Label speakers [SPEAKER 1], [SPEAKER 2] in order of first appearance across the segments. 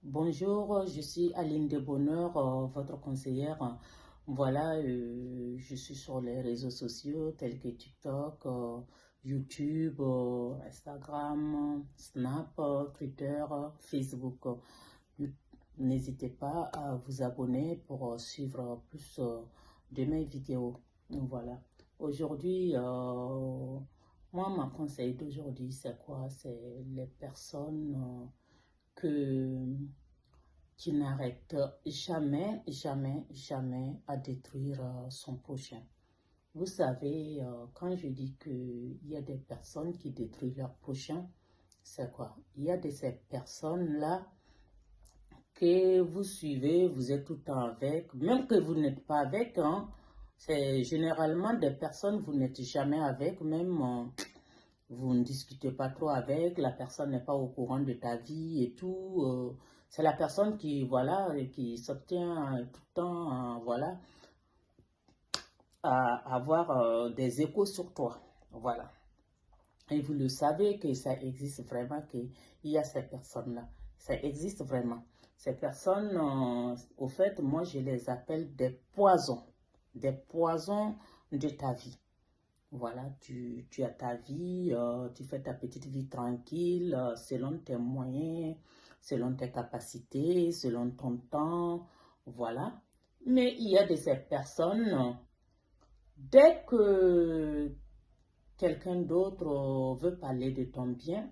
[SPEAKER 1] Bonjour, je suis Aline de Bonheur, votre conseillère. Voilà, je suis sur les réseaux sociaux tels que TikTok, YouTube, Instagram, Snap, Twitter, Facebook. N'hésitez pas à vous abonner pour suivre plus de mes vidéos. Voilà. Aujourd'hui, moi, ma conseil d'aujourd'hui, c'est quoi? C'est les personnes que qui n'arrête jamais, jamais, jamais à détruire son prochain. Vous savez, quand je dis qu'il y a des personnes qui détruisent leur prochain, c'est quoi? Il y a de ces personnes-là que vous suivez, vous êtes tout le temps avec, même que vous n'êtes pas avec, hein, c'est généralement des personnes que vous n'êtes jamais avec, même vous ne discutez pas trop avec, la personne n'est pas au courant de ta vie et tout. C'est la personne qui, voilà, qui s'obtient tout le temps, voilà, à avoir des échos sur toi. Voilà. Et vous le savez que ça existe vraiment, qu'il y a ces personnes-là. Ça existe vraiment. Ces personnes, au fait, moi, je les appelle des poisons. Des poisons de ta vie. Voilà, tu as ta vie, tu fais ta petite vie tranquille, selon tes moyens, selon tes capacités, selon ton temps, voilà. Mais il y a de ces personnes, dès que quelqu'un d'autre veut parler de ton bien,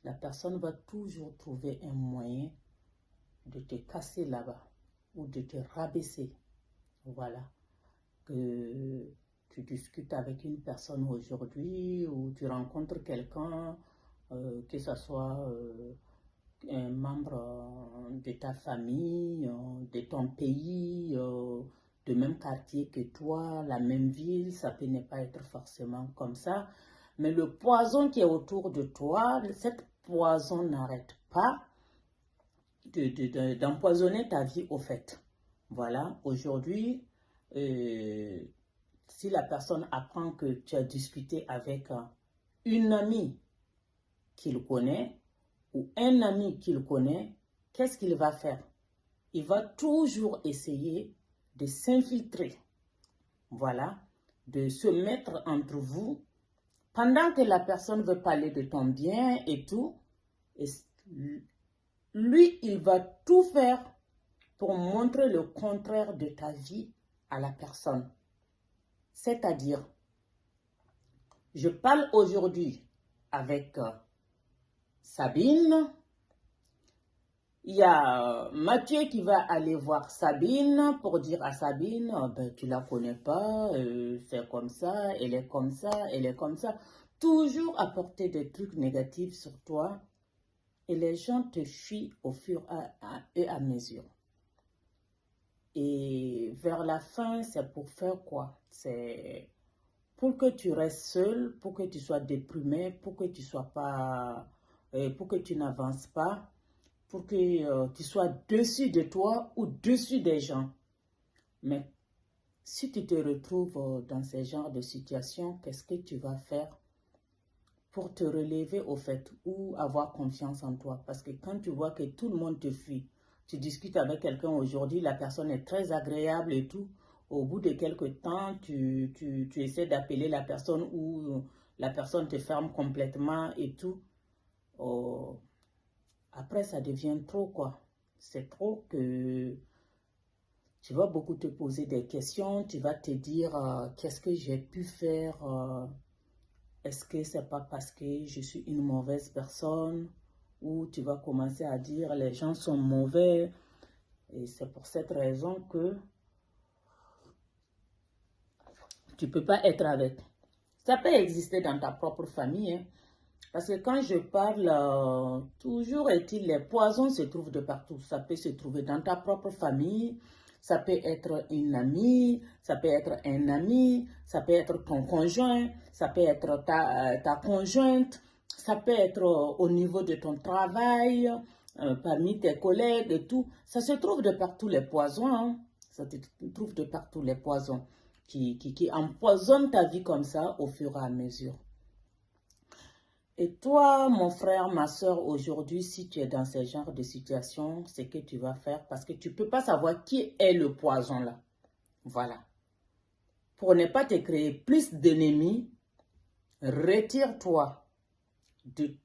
[SPEAKER 1] la personne va toujours trouver un moyen de te casser là-bas ou de te rabaisser. Voilà. Que tu discutes avec une personne aujourd'hui ou tu rencontres quelqu'un, que ce soit un membre de ta famille, de ton pays, de même quartier que toi, la même ville, ça peut ne pas être forcément comme ça. Mais le poison qui est autour de toi, cette poison n'arrête pas d'empoisonner ta vie au fait. Voilà, aujourd'hui, euh, si la personne apprend que tu as discuté avec une amie qu'il connaît ou un ami qu'il connaît, qu'est-ce qu'il va faire? Il va toujours essayer de s'infiltrer, voilà, de se mettre entre vous pendant que la personne veut parler de ton bien et tout. Et lui, il va tout faire pour montrer le contraire de ta vie à la personne. C'est-à-dire, je parle aujourd'hui avec Sabine. Il y a Mathieu qui va aller voir Sabine pour dire à Sabine, oh, ben, tu la connais pas, c'est comme ça, elle est comme ça, elle est comme ça. Toujours apporter des trucs négatifs sur toi et les gens te fuient au fur et à mesure. Et vers la fin, c'est pour faire quoi? C'est pour que tu restes seul, pour que tu sois déprimé, pour que tu sois pas, pour que tu n'avances pas, pour que tu sois dessus de toi ou dessus des gens. Mais si tu te retrouves dans ce genre de situation, qu'est-ce que tu vas faire pour te relever au fait ou avoir confiance en toi? Parce que quand tu vois que tout le monde te fuit, tu discutes avec quelqu'un aujourd'hui, la personne est très agréable et tout. Au bout de quelques temps, tu essaies d'appeler la personne ou la personne te ferme complètement et tout. Oh, après, ça devient trop, quoi. C'est trop que tu vas beaucoup te poser des questions. Tu vas te dire, qu'est-ce que j'ai pu faire? Est-ce que c'est pas parce que je suis une mauvaise personne? Ou tu vas commencer à dire, les gens sont mauvais. Et c'est pour cette raison que tu ne peux pas être avec. Ça peut exister dans ta propre famille, hein. Parce que quand je parle, toujours est-il, les poisons se trouvent de partout. Ça peut se trouver dans ta propre famille, ça peut être une amie, ça peut être un ami, ça peut être ton conjoint, ça peut être ta conjointe, ça peut être au niveau de ton travail, parmi tes collègues et tout. Ça se trouve de partout les poisons, hein. Ça se trouve de partout les poisons qui empoisonnent ta vie comme ça au fur et à mesure. Et toi, mon frère, ma soeur, aujourd'hui, si tu es dans ce genre de situation, c'est que tu vas faire parce que tu ne peux pas savoir qui est le poison là. Voilà. Pour ne pas te créer plus d'ennemis, retire-toi de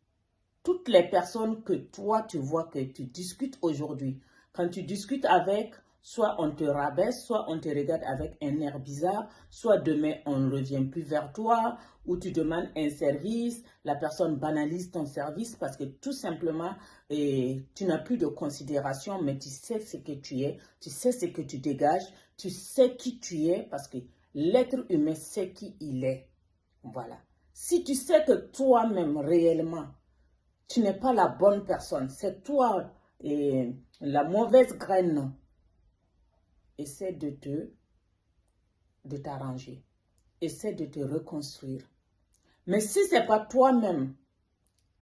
[SPEAKER 1] toutes les personnes que toi, tu vois que tu discutes aujourd'hui. Quand tu discutes avec, soit on te rabaisse, soit on te regarde avec un air bizarre, soit demain on ne revient plus vers toi, ou tu demandes un service, la personne banalise ton service parce que tout simplement, tu n'as plus de considération, mais tu sais ce que tu es, tu sais ce que tu dégages, tu sais qui tu es parce que l'être humain sait qui il est. Voilà. Si tu sais que toi-même, réellement, tu n'es pas la bonne personne, c'est toi la mauvaise graine, essaie de t'arranger, essaie de te reconstruire. Mais si ce n'est pas toi-même